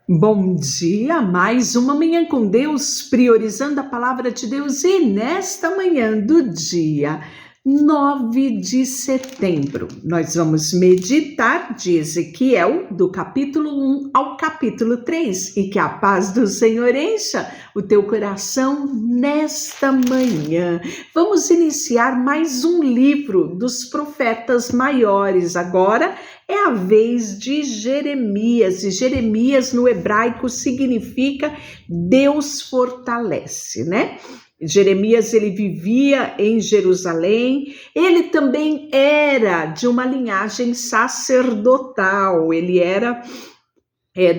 Bom dia, mais uma manhã com Deus, priorizando a palavra de Deus, e nesta manhã do dia 9 de setembro, nós vamos meditar de Ezequiel, do capítulo 1 ao capítulo 3, e que a paz do Senhor encha o teu coração nesta manhã. Vamos iniciar mais um livro dos profetas maiores, agora é a vez de Jeremias, e Jeremias no hebraico significa Deus fortalece, né? Jeremias, ele vivia em Jerusalém, ele também era de uma linhagem sacerdotal, ele era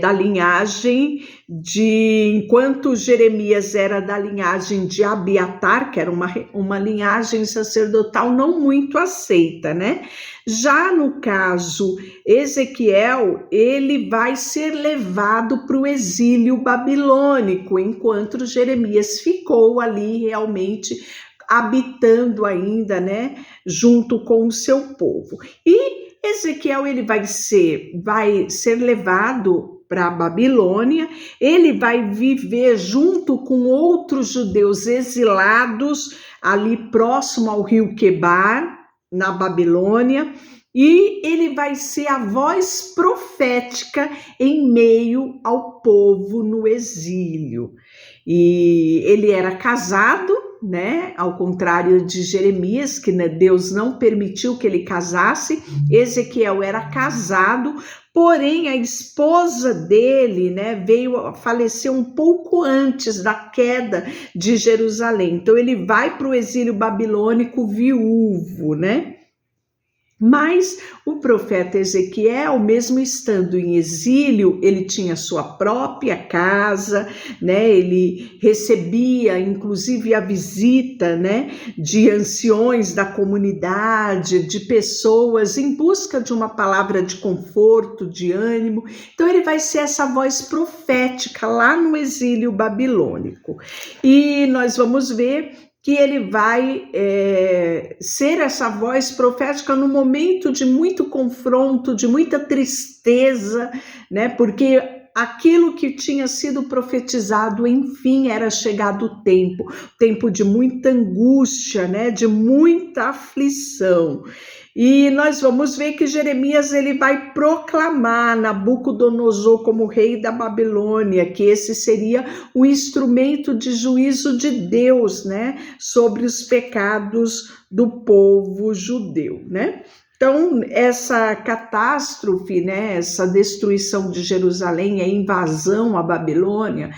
da linhagem enquanto Jeremias era da linhagem de Abiatar, que era uma linhagem sacerdotal não muito aceita, né? Já no caso Ezequiel, ele vai ser levado para o exílio babilônico, enquanto Jeremias ficou ali realmente habitando ainda, né, junto com o seu povo. E Ezequiel, ele vai ser levado para a Babilônia, ele vai viver junto com outros judeus exilados ali próximo ao rio Quebar, na Babilônia, e ele vai ser a voz profética em meio ao povo no exílio. E ele era casado, né? Ao contrário de Jeremias, que Deus não permitiu que ele casasse, Ezequiel era casado, porém a esposa dele, né, veio a falecer um pouco antes da queda de Jerusalém. Então ele vai para o exílio babilônico viúvo, né? Mas o profeta Ezequiel, mesmo estando em exílio, ele tinha sua própria casa, né? Ele recebia, inclusive, a visita, né, de anciões da comunidade, de pessoas em busca de uma palavra de conforto, de ânimo. Então, ele vai ser essa voz profética lá no exílio babilônico. E nós vamos ver que ele vai ser essa voz profética no momento de muito confronto, de muita tristeza, né? Porque aquilo que tinha sido profetizado, enfim, era chegado o tempo de muita angústia, né? De muita aflição. E nós vamos ver que Jeremias, ele vai proclamar Nabucodonosor como rei da Babilônia, que esse seria o instrumento de juízo de Deus, né, sobre os pecados do povo judeu, né? Então, essa catástrofe, né, essa destruição de Jerusalém, a invasão à Babilônia,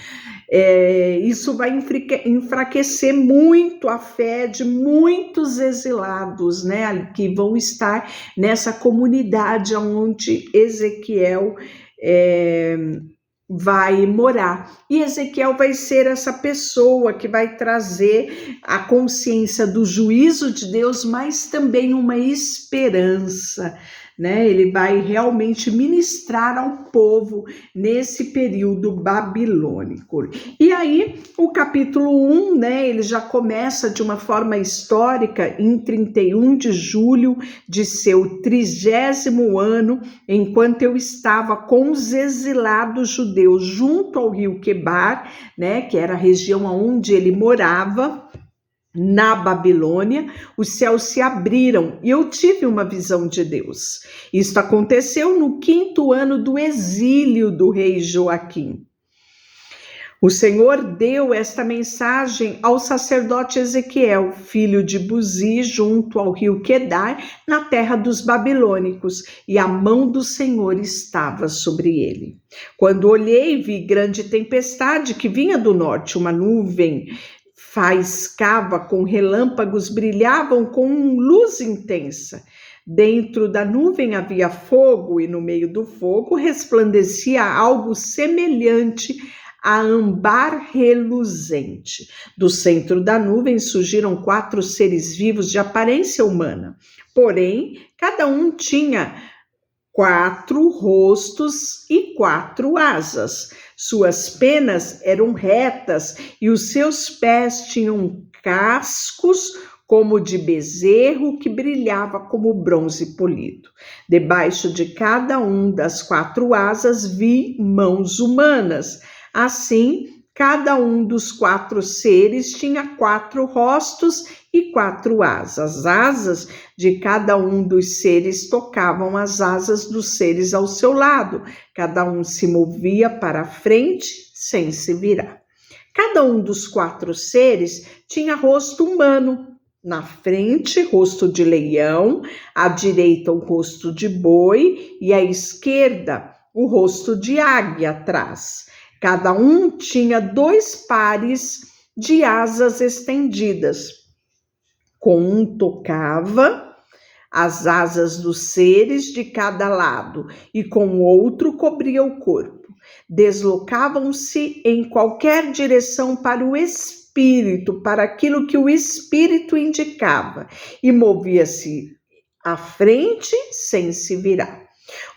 isso vai enfraquecer muito a fé de muitos exilados, né, que vão estar nessa comunidade onde Ezequiel vai morar. E Ezequiel vai ser essa pessoa que vai trazer a consciência do juízo de Deus, mas também uma esperança, né? Ele vai realmente ministrar ao povo nesse período babilônico. E aí, o capítulo 1, né, ele já começa de uma forma histórica em 31 de julho de seu 30º ano, enquanto eu estava com os exilados judeus junto ao rio Quebar, né, que era a região onde ele morava, na Babilônia, os céus se abriram e eu tive uma visão de Deus. Isto aconteceu no 5º ano do exílio do rei Joaquim. O Senhor deu esta mensagem ao sacerdote Ezequiel, filho de Buzi, junto ao rio Quedar, na terra dos babilônicos, e a mão do Senhor estava sobre ele. Quando olhei, vi grande tempestade que vinha do norte, uma nuvem faiscava com relâmpagos, brilhavam com luz intensa. Dentro da nuvem havia fogo e no meio do fogo resplandecia algo semelhante a âmbar reluzente. Do centro da nuvem surgiram 4 seres vivos de aparência humana, porém, cada um tinha 4 rostos e 4 asas. Suas penas eram retas e os seus pés tinham cascos como de bezerro que brilhava como bronze polido. Debaixo de cada um das 4 asas vi mãos humanas. Assim, cada um dos 4 seres tinha 4 rostos e 4 asas. As asas de cada um dos seres tocavam as asas dos seres ao seu lado. Cada um se movia para a frente sem se virar. Cada um dos 4 seres tinha rosto humano. Na frente, rosto de leão, à direita, o rosto de boi e à esquerda, o rosto de águia atrás. Cada um tinha 2 pares de asas estendidas. Com um tocava as asas dos seres de cada lado e com o outro cobria o corpo. Deslocavam-se em qualquer direção para o espírito, para aquilo que o espírito indicava, e movia-se à frente sem se virar.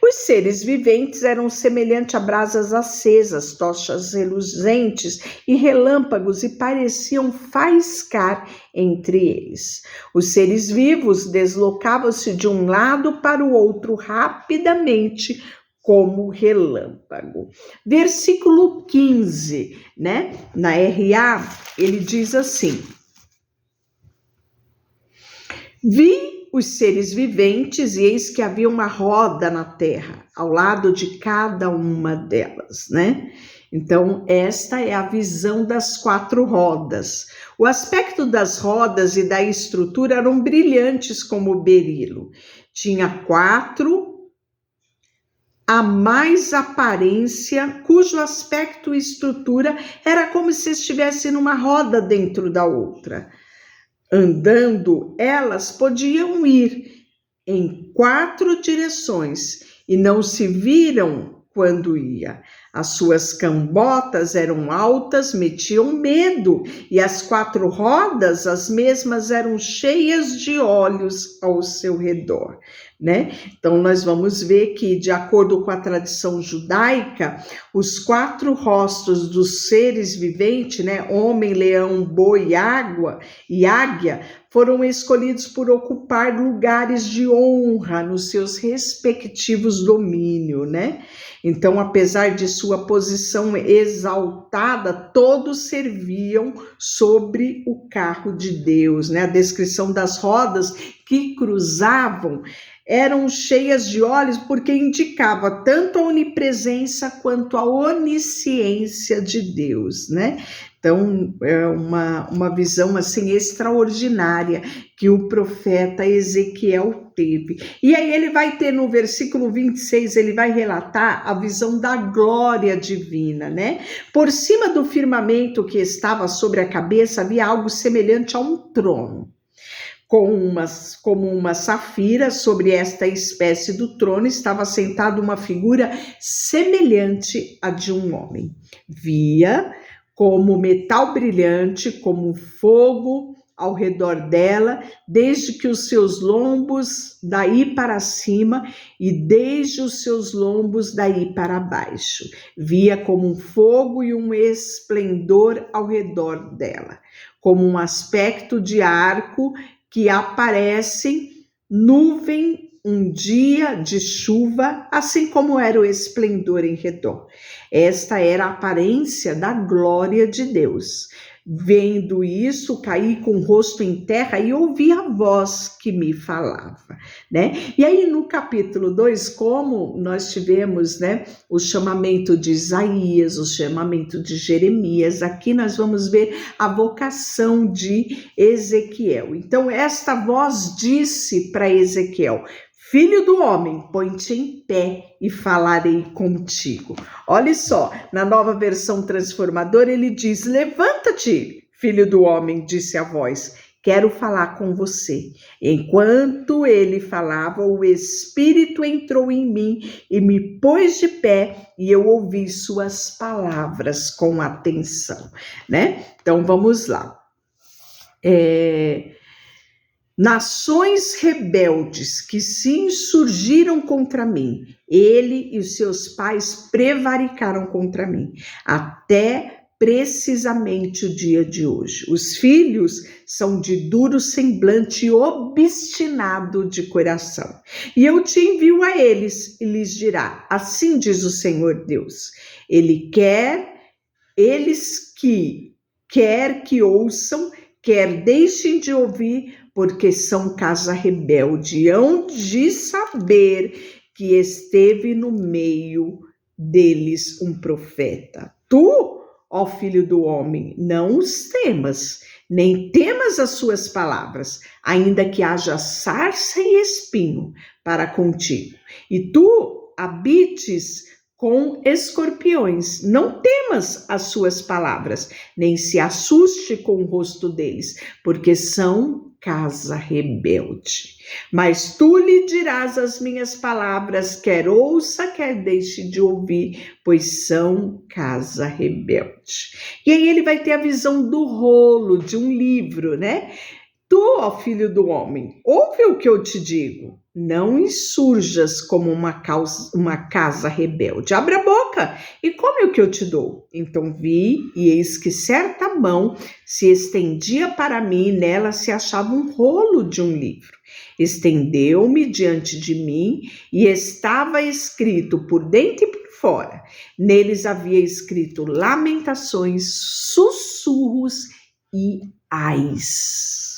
Os seres viventes eram semelhantes a brasas acesas, tochas reluzentes e relâmpagos, e pareciam faiscar entre eles. Os seres vivos deslocavam-se de um lado para o outro rapidamente, como relâmpago. Versículo 15, né? Na RA, ele diz assim: vi os seres viventes e eis que havia uma roda na terra, ao lado de cada uma delas, né? Então, esta é a visão das 4 rodas. O aspecto das rodas e da estrutura eram brilhantes como o berilo. Tinha 4 a mais aparência, cujo aspecto e estrutura era como se estivesse numa roda dentro da outra. Andando, elas podiam ir em 4 direções e não se viram quando ia. As suas cambotas eram altas, metiam medo, e as 4 rodas, as mesmas, eram cheias de olhos ao seu redor, né? Então, nós vamos ver que, de acordo com a tradição judaica, os 4 rostos dos seres viventes, né? Homem, leão, boi e águia, foram escolhidos por ocupar lugares de honra nos seus respectivos domínios, né? Então, apesar de sua posição exaltada, todos serviam sobre o carro de Deus, né? A descrição das rodas que cruzavam eram cheias de olhos porque indicava tanto a onipresença quanto a onisciência de Deus, né? Então, é uma visão assim extraordinária que o profeta Ezequiel teve. E aí ele vai ter no versículo 26, ele vai relatar a visão da glória divina, né? Por cima do firmamento que estava sobre a cabeça havia algo semelhante a um trono. Como uma safira, sobre esta espécie do trono estava sentada uma figura semelhante à de um homem. Via como metal brilhante, como fogo ao redor dela, desde que os seus lombos daí para cima e desde os seus lombos daí para baixo. Via como um fogo e um esplendor ao redor dela, como um aspecto de arco que aparecem nuvem um dia de chuva, assim como era o esplendor em redor. Esta era a aparência da glória de Deus. Vendo isso, caí com o rosto em terra e ouvi a voz que me falava, né? E aí no capítulo 2, como nós tivemos, né, o chamamento de Isaías, o chamamento de Jeremias, aqui nós vamos ver a vocação de Ezequiel. Então esta voz disse para Ezequiel: Filho do homem, põe-te em pé e falarei contigo. Olha só, na nova versão transformadora ele diz: levanta-te, filho do homem, disse a voz, quero falar com você. Enquanto ele falava, o Espírito entrou em mim e me pôs de pé e eu ouvi suas palavras com atenção, né? Então vamos lá. Nações rebeldes que se insurgiram contra mim, ele e os seus pais prevaricaram contra mim, até precisamente o dia de hoje. Os filhos são de duro semblante e obstinado de coração. E eu te envio a eles e lhes dirá, assim diz o Senhor Deus, eles que quer que ouçam, quer deixem de ouvir, porque são casa rebelde, hão de saber que esteve no meio deles um profeta. Tu, ó filho do homem, não os temas, nem temas as suas palavras, ainda que haja sarça e espinho para contigo, e tu habites com escorpiões. Não temas as suas palavras, nem se assuste com o rosto deles, porque são casa rebelde. Mas tu lhe dirás as minhas palavras, quer ouça, quer deixe de ouvir, pois são casa rebelde. E aí ele vai ter a visão do rolo de um livro, né? Tu, ó filho do homem, ouve o que eu te digo. Não insurjas como uma casa rebelde. Abre a boca e come o que eu te dou. Então vi, e eis que certa mão se estendia para mim, e nela se achava um rolo de um livro. Estendeu-me diante de mim, e estava escrito por dentro e por fora. Neles havia escrito lamentações, sussurros e ais.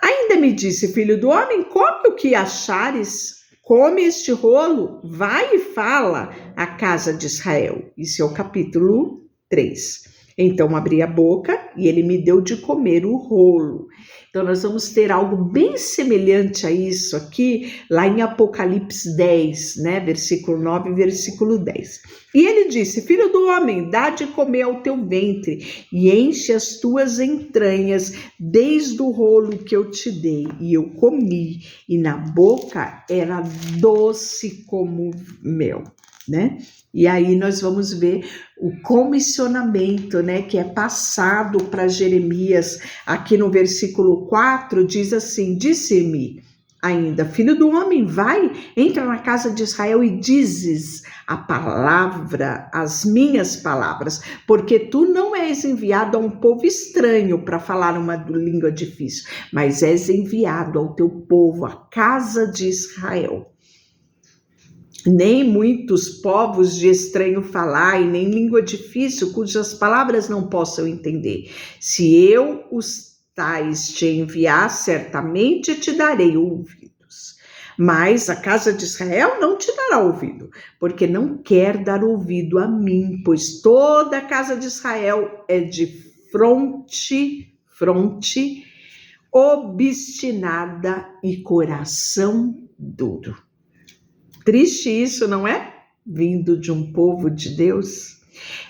Ainda me disse, filho do homem, come o que achares, come este rolo, vai e fala à casa de Israel. Isso é o capítulo 3. Então abri a boca e ele me deu de comer o rolo. Então nós vamos ter algo bem semelhante a isso aqui, lá em Apocalipse 10, né? Versículo 9 e versículo 10. E ele disse, filho do homem, dá de comer ao teu ventre e enche as tuas entranhas desde o rolo que eu te dei. E eu comi, e na boca era doce como mel, né? E aí nós vamos ver o comissionamento, né, que é passado para Jeremias. Aqui no versículo 4 diz assim, disse-me ainda, filho do homem, vai, entra na casa de Israel e dizes a palavra, as minhas palavras, porque tu não és enviado a um povo estranho para falar uma língua difícil, mas és enviado ao teu povo, a casa de Israel. Nem muitos povos de estranho falar, e nem língua difícil, cujas palavras não possam entender. Se eu os tais te enviar, certamente te darei ouvidos. Mas a casa de Israel não te dará ouvido, porque não quer dar ouvido a mim, pois toda a casa de Israel é de fronte obstinada e coração duro. Triste isso, não é? Vindo de um povo de Deus.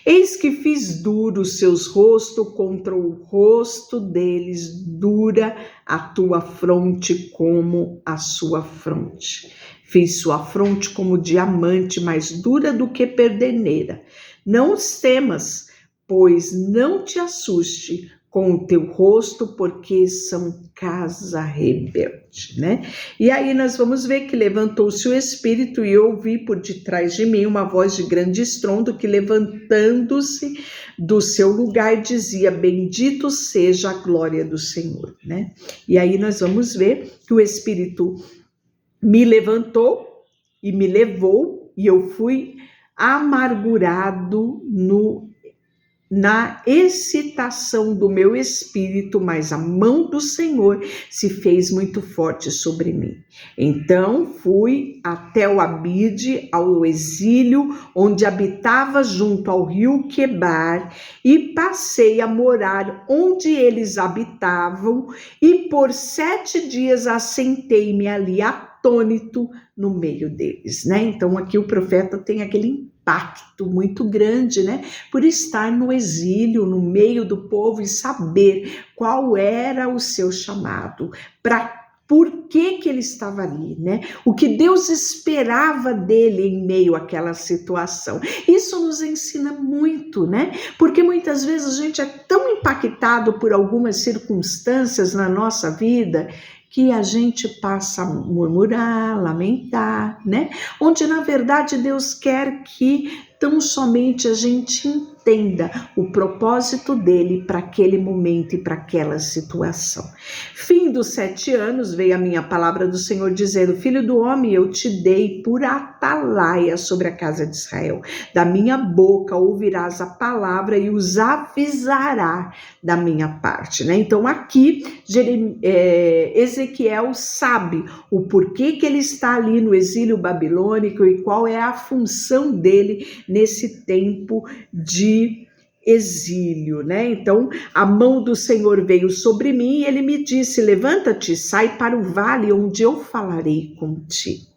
Eis que fiz duro os seus rostos contra o rosto deles, dura a tua fronte como a sua fronte. Fiz sua fronte como diamante, mais dura do que perdeneira. Não os temas, pois não te assuste com o teu rosto, porque são casa rebelde, né? E aí nós vamos ver que levantou-se o Espírito e eu ouvi por detrás de mim uma voz de grande estrondo que, levantando-se do seu lugar, dizia, bendito seja a glória do Senhor, né? E aí nós vamos ver que o Espírito me levantou e me levou, e eu fui amargurado na excitação do meu espírito, mas a mão do Senhor se fez muito forte sobre mim. Então fui até o Abide, ao exílio, onde habitava junto ao rio Quebar, e passei a morar onde eles habitavam, e por 7 dias assentei-me ali atônito no meio deles, né? Então aqui o profeta tem aquele impacto muito grande, né? Por estar no exílio, no meio do povo, e saber qual era o seu chamado, por que ele estava ali, né? O que Deus esperava dele em meio àquela situação. Isso nos ensina muito, né? Porque muitas vezes a gente é tão impactado por algumas circunstâncias na nossa vida que a gente passa a murmurar, lamentar, né? Onde, na verdade, Deus quer que tão somente a gente entenda entenda o propósito dele para aquele momento e para aquela situação. Fim dos 7 anos, veio a minha palavra do Senhor dizendo: filho do homem, eu te dei por atalaia sobre a casa de Israel. Da minha boca ouvirás a palavra e os avisará da minha parte. Então aqui Ezequiel sabe o porquê que ele está ali no exílio babilônico e qual é a função dele nesse tempo de exílio, Então, a mão do Senhor veio sobre mim e ele me disse: levanta-te, sai para o vale onde eu falarei contigo.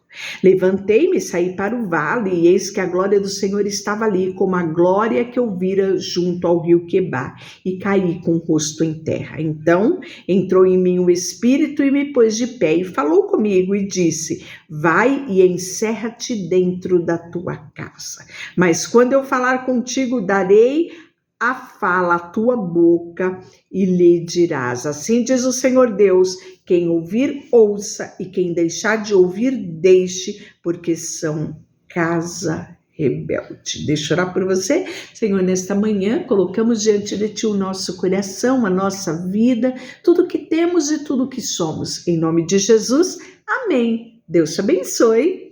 Levantei-me, saí para o vale, e eis que a glória do Senhor estava ali, como a glória que eu vira junto ao rio Quebar, e caí com o rosto em terra. Então entrou em mim o Espírito e me pôs de pé, e falou comigo e disse: vai e encerra-te dentro da tua casa. Mas quando eu falar contigo, darei a fala à tua boca e lhe dirás: assim diz o Senhor Deus, quem ouvir, ouça, e quem deixar de ouvir, deixe, porque são casa rebelde. Deixa eu orar por você. Senhor, nesta manhã, colocamos diante de Ti o nosso coração, a nossa vida, tudo que temos e tudo que somos. Em nome de Jesus, amém. Deus te abençoe.